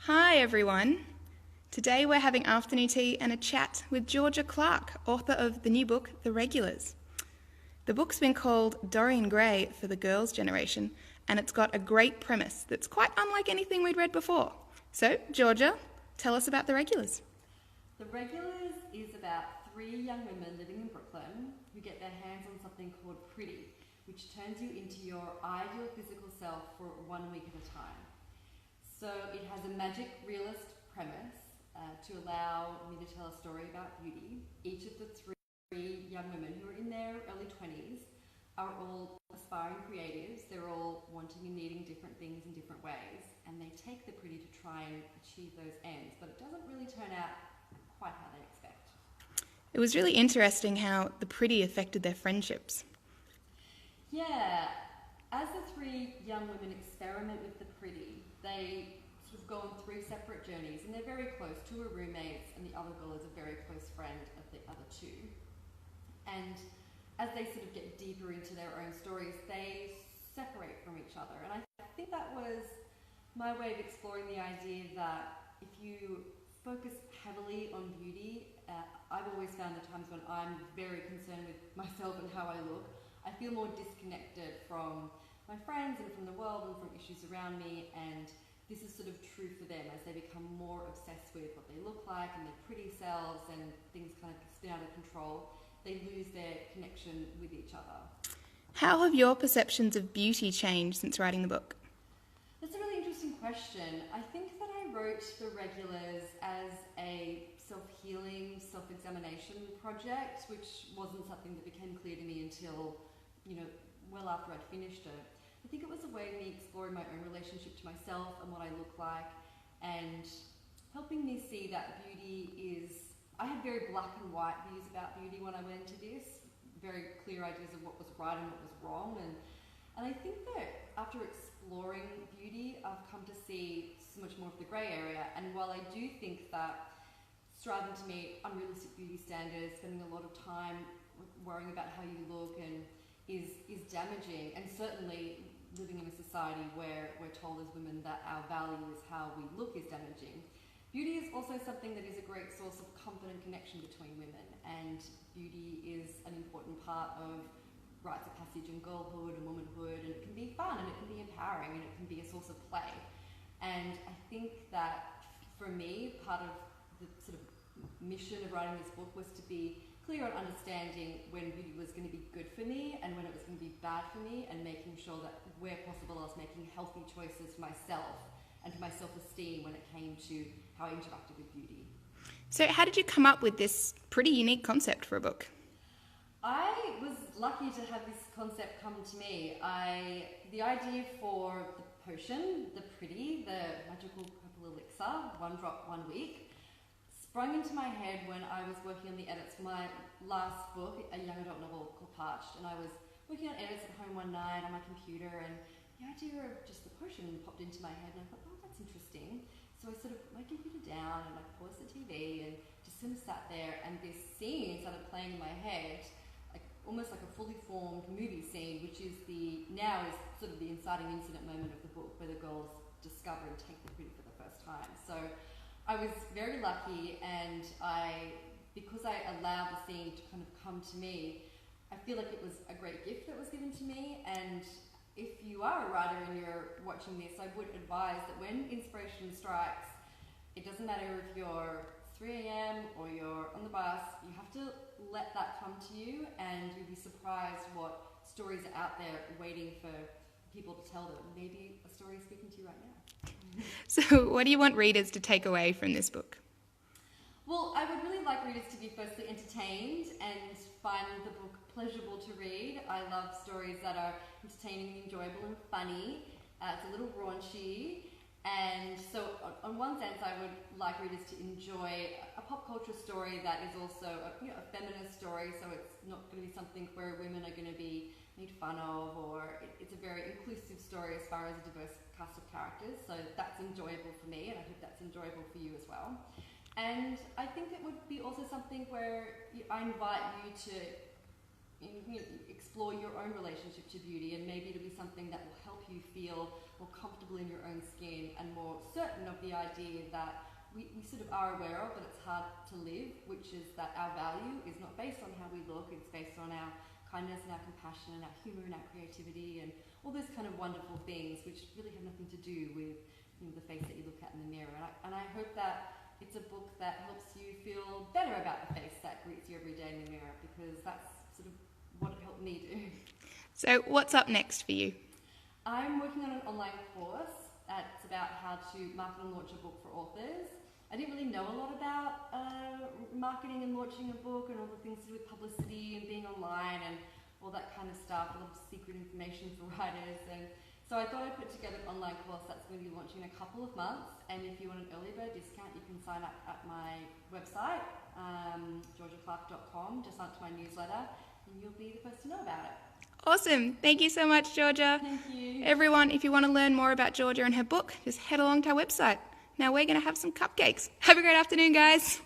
Hi everyone. Today we're having afternoon tea and a chat with Georgia Clark, author of the new book, The Regulars. The book's been called Dorian Gray for the girls' generation, and it's got a great premise that's quite unlike anything we'd read before. So, Georgia, tell us about The Regulars. The Regulars is about three young women living in Brooklyn who get their hands on something called Pretty, which turns you into your ideal physical self for 1 week at a time. So it has a magic realist premise to allow me to tell a story about beauty. Each of the three young women who are in their early 20s are all aspiring creatives. They're all wanting and needing different things in different ways, and they take the Pretty to try and achieve those ends, but it doesn't really turn out quite how they expect. It was really interesting how the Pretty affected their friendships. Yeah, as the three young women experiment with the Pretty, they sort of go on three separate journeys, and they're very close. Two are roommates, and the other girl is a very close friend of the other two. And as they sort of get deeper into their own stories, they separate from each other. And I think that was my way of exploring the idea that if you focus heavily on beauty, I've always found the times when I'm very concerned with myself and how I look, I feel more disconnected from my friends and from the world and from issues around me, and this is sort of true for them as they become more obsessed with what they look like and their pretty selves, and things kind of spin out of control. They lose their connection with each other. How have your perceptions of beauty changed since writing the book? That's a really interesting question. I think that I wrote The Regulars as a self-healing, self-examination project, which wasn't something that became clear to me until, well after I'd finished it. I think it was a way of me exploring my own relationship to myself and what I look like, and helping me see that beauty is... I had very black and white views about beauty when I went into this, very clear ideas of what was right and what was wrong, and I think that after exploring beauty, I've come to see so much more of the grey area. And while I do think that striving to meet unrealistic beauty standards, spending a lot of time worrying about how you look and is damaging, and certainly living in a society where we're told as women that our value is how we look is damaging. Beauty is also something that is a great source of comfort and connection between women, and beauty is an important part of rites of passage and girlhood and womanhood, and it can be fun and it can be empowering and it can be a source of play. And I think that for me, part of the sort of mission of writing this book was to be clear on understanding when beauty was going to be good for me and when it was going to be bad for me, and making sure that where possible I was making healthy choices for myself and for my self-esteem when it came to how I interacted with beauty. So how did you come up with this pretty unique concept for a book? I was lucky to have this concept come to me. The idea for the potion, the Pretty, the magical purple elixir, 1 drop, 1 week, sprung into my head when I was working on the edits for my last book, a young adult novel called Parched, and I was working on edits at home one night on my computer, and the idea of just the potion popped into my head, and I thought, oh, that's interesting. So I sort of put my computer down and I paused the TV and just sort of sat there, and this scene started playing in my head, almost like a fully formed movie scene, which is now is sort of the inciting incident moment of the book, where the girls discover and take the Pretty for the first time. So I was very lucky, and because I allowed the scene to kind of come to me, I feel like it was a great gift that was given to me. And if you are a writer and you're watching this, I would advise that when inspiration strikes, it doesn't matter if you're 3 a.m. or you're on the bus, you have to let that come to you, and you'll be surprised what stories are out there waiting for people to tell them. Maybe a story is speaking to you right now. So what do you want readers to take away from this book? Well, I would really like readers to be firstly entertained and find the book pleasurable to read. I love stories that are entertaining and enjoyable and funny. It's a little raunchy. And so on one sense, I would like readers to enjoy a pop culture story that is also a feminist story, so it's not going to be something where women are going to be made fun of, or it's a very inclusive story as far as a diverse cast of characters, so that's enjoyable for me, and I hope that's enjoyable for you as well. And I think it would be also something where I invite you to explore your own relationship to beauty, and maybe it'll be something that will help you feel more comfortable in your own skin and more certain of the idea that we sort of are aware of, but it's hard to live, which is that our value is not based on how we look, it's based on our kindness and our compassion and our humour and our creativity and all those kind of wonderful things which really have nothing to do with the face that you look at in the mirror. And I hope that it's a book that helps you feel better about the face that greets you every day in the mirror, because that's sort of what it helped me do. So what's up next for you? I'm working on an online course that's about how to market and launch a book for authors. I didn't really know a lot about marketing and launching a book and all the things to do with publicity and being online and all that kind of stuff, a lot of secret information for writers. And so I thought I'd put together an online course that's going to be launching in a couple of months. And if you want an early bird discount, you can sign up at my website, georgiaclark.com, just onto my newsletter, and you'll be the first to know about it. Awesome. Thank you so much, Georgia. Thank you. Everyone, if you want to learn more about Georgia and her book, just head along to our website. Now we're going to have some cupcakes. Have a great afternoon, guys.